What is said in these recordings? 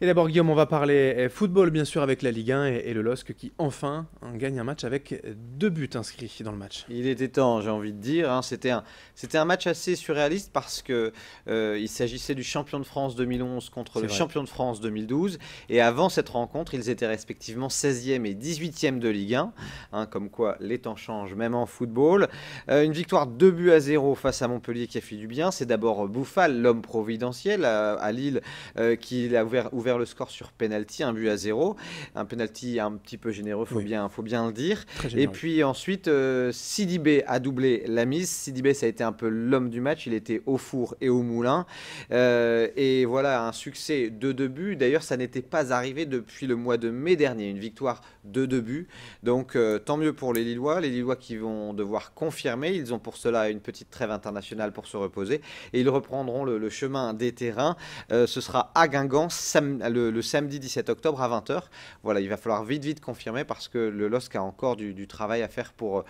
Et d'abord, Guillaume, on va parler football, bien sûr, avec la Ligue 1 et le LOSC qui, enfin, gagne un match avec 2 buts inscrits dans le match. Il était temps, j'ai envie de dire, hein. C'était un match assez surréaliste parce que il s'agissait du champion de France 2011 contre C'est le vrai. champion de France 2012. Et avant cette rencontre, ils étaient respectivement 16e et 18e de Ligue 1. Hein, comme quoi, les temps changent, même en football. Une victoire 2 buts à 0 face à Montpellier qui a fait du bien. C'est d'abord Bouffal, l'homme providentiel à Lille, qui a ouvert le score sur penalty, 1 but à 0. Un penalty un petit peu généreux, Oui, faut bien le dire. très Et généreux. puis ensuite, Sidibé a doublé la mise. Sidibé, ça a été un peu l'homme du match. Il était au four et au moulin. Et voilà, un succès de 2 buts. D'ailleurs, ça n'était pas arrivé depuis le mois de mai dernier. Une victoire de 2 buts. Donc, tant mieux pour les Lillois. Les Lillois qui vont devoir confirmer. Ils ont pour cela une petite trêve internationale pour se reposer. Et ils reprendront le chemin des terrains. Ce sera à Guingamp le samedi 17 octobre à 20h. Voilà, il va falloir vite confirmer parce que le LOSC a encore du travail à faire pour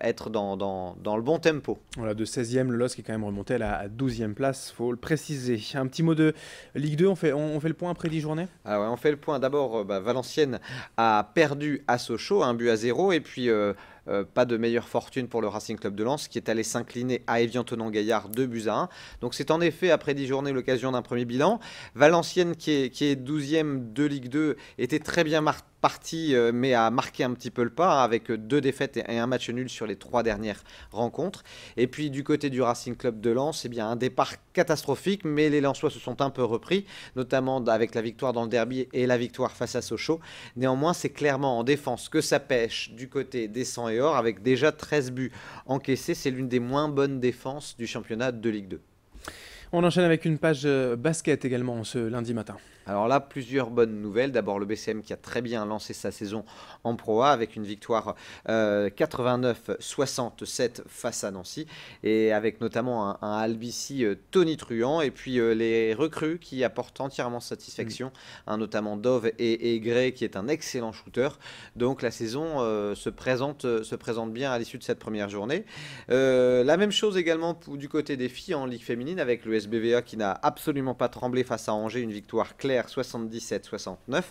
être dans le bon tempo. Voilà, de 16e, le LOSC est quand même remonté à la 12e place, faut le préciser. Un petit mot de Ligue 2, on fait le point après 10 journées. Ah ouais, on fait le point. D'abord, Valenciennes a perdu à Sochaux, 1 but à 0. Et puis, pas de meilleure fortune pour le Racing Club de Lens, qui est allé s'incliner à Évian-Thonon-Gaillard 2 buts à 1. Donc, c'est en effet, après 10 journées, l'occasion d'un premier bilan. Valenciennes, qui est 12e de Ligue 2, était très bien parti, mais a marqué un petit peu le pas, hein, avec 2 défaites et un match nul sur les 3 dernières rencontres. Et puis, du côté du Racing Club de Lens, eh bien, un départ catastrophique, mais les Lensois se sont un peu repris, notamment avec la victoire dans le derby et la victoire face à Sochaux. Néanmoins, c'est clairement en défense que ça pêche du côté des 100 et or, avec déjà 13 buts encaissés. C'est l'une des moins bonnes défenses du championnat de Ligue 2. On enchaîne avec une page basket également ce lundi matin. Alors là, plusieurs bonnes nouvelles. D'abord, le BCM qui a très bien lancé sa saison en Pro A avec une victoire 89-67 face à Nancy et avec notamment un Albici Tony Truant et puis les recrues qui apportent entièrement Mm. satisfaction, hein, notamment Dove et Gray qui est un excellent shooter. Donc la saison se présente bien à l'issue de cette première journée. La même chose également du côté des filles en Ligue féminine avec le SBVA qui n'a absolument pas tremblé face à Angers, une victoire claire 77-69,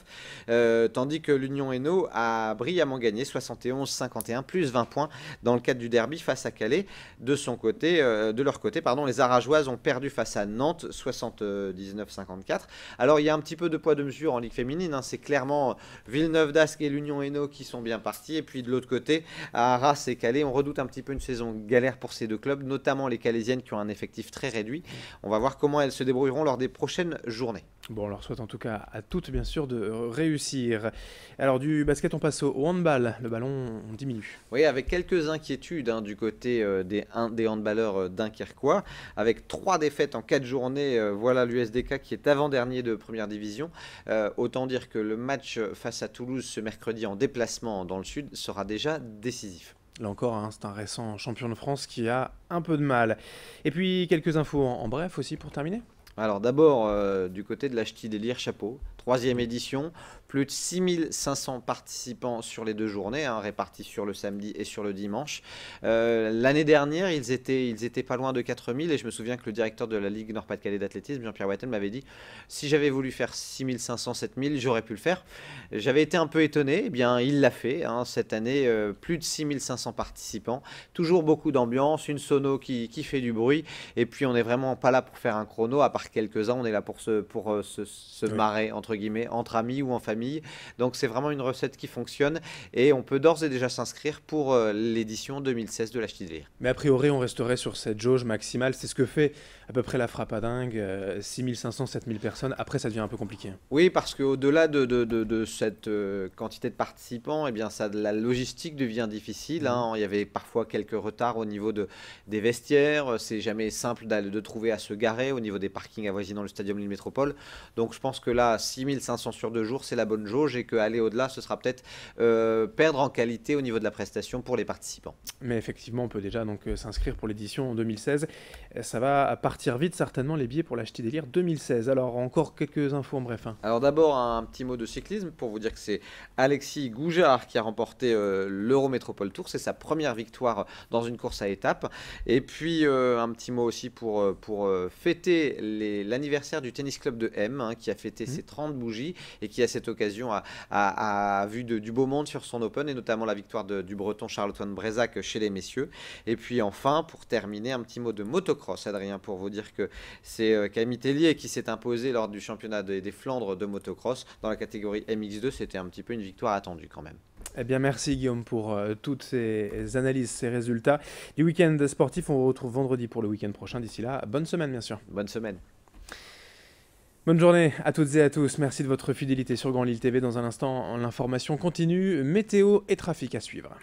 tandis que l'Union Hainaut a brillamment gagné 71-51, plus 20 points dans le cadre du derby face à Calais. De leur côté, pardon, les Arageoises ont perdu face à Nantes 79-54. Alors il y a un petit peu de poids de mesure en Ligue féminine, hein, c'est clairement Villeneuve d'Ascq et l'Union Hainaut qui sont bien partis, et puis de l'autre côté, à Arras et Calais, on redoute un petit peu une saison galère pour ces deux clubs, notamment les Calaisiennes qui ont un effectif très réduit. On va voir comment elles se débrouilleront lors des prochaines journées. Bon, on leur souhaite en tout cas à toutes, bien sûr, de réussir. Alors, du basket, on passe au handball. Le ballon on diminue. Oui, avec quelques inquiétudes, hein, du côté des handballeurs dunkerquois, avec 3 défaites en 4 journées, voilà l'USDK qui est avant-dernier de première division. Autant dire que le match face à Toulouse ce mercredi en déplacement dans le sud sera déjà décisif. Là encore, hein, c'est un récent champion de France qui a un peu de mal. Et puis, quelques infos en bref aussi pour terminer. Alors d'abord, du côté de la Ch'ti délire chapeau, troisième Oui. édition, plus de 6500 participants sur les 2 journées, hein, répartis sur le samedi et sur le dimanche. L'année dernière, ils étaient pas loin de 4000 et je me souviens que le directeur de la Ligue Nord-Pas-de-Calais d'athlétisme, Jean-Pierre Wattel, m'avait dit si j'avais voulu faire 6500, 7000, j'aurais pu le faire. J'avais été un peu étonné, eh bien il l'a fait, hein, cette année, plus de 6500 participants, toujours beaucoup d'ambiance, une sono qui fait du bruit et puis on n'est vraiment pas là pour faire un chrono, à part quelques-uns, on est là pour se Oui. marrer, entre guillemets, entre amis ou en famille. Donc c'est vraiment une recette qui fonctionne et on peut d'ores et déjà s'inscrire pour l'édition 2016 de la Ch'ti. Mais a priori, on resterait sur cette jauge maximale. C'est ce que fait à peu près la frappe à dingue. 6500, 7000 personnes. Après, ça devient un peu compliqué. Oui, parce qu'au-delà de cette quantité de participants, eh bien, la logistique devient difficile, Mhm. hein. Il y avait parfois quelques retards au niveau des vestiaires. C'est jamais simple de trouver à se garer au niveau des parkings avoisinant le stadium Lille Métropole. Donc je pense que là, 6500 sur 2 jours, c'est la bonne jauge et qu'aller au-delà, ce sera peut-être perdre en qualité au niveau de la prestation pour les participants. Mais effectivement, on peut déjà donc s'inscrire pour l'édition en 2016. Ça va partir vite, certainement, les billets pour la Ch'ti Délire 2016. Alors, encore quelques infos en bref, hein. Alors d'abord un petit mot de cyclisme pour vous dire que c'est Alexis Goujard qui a remporté l'Eurométropole Tour. C'est sa première victoire dans une course à étapes. Et puis un petit mot aussi pour fêter l'anniversaire du tennis club de M, hein, qui a fêté Mhm. ses de bougies et qui à cette occasion a vu du beau monde sur son Open et notamment la victoire du Breton Charles-Antoine Brézac chez les messieurs. Et puis enfin, pour terminer, un petit mot de motocross, Adrien, pour vous dire que c'est Camille Tellier qui s'est imposé lors du championnat des Flandres de motocross dans la catégorie MX2. C'était un petit peu une victoire attendue quand même. Eh bien, merci Guillaume pour toutes ces analyses, ces résultats du week-end sportif. On vous retrouve vendredi pour le week-end prochain. D'ici là, bonne semaine bien sûr. Bonne semaine. Bonne journée à toutes et à tous. Merci de votre fidélité sur Grand Lille TV. Dans un instant, l'information continue, météo et trafic à suivre.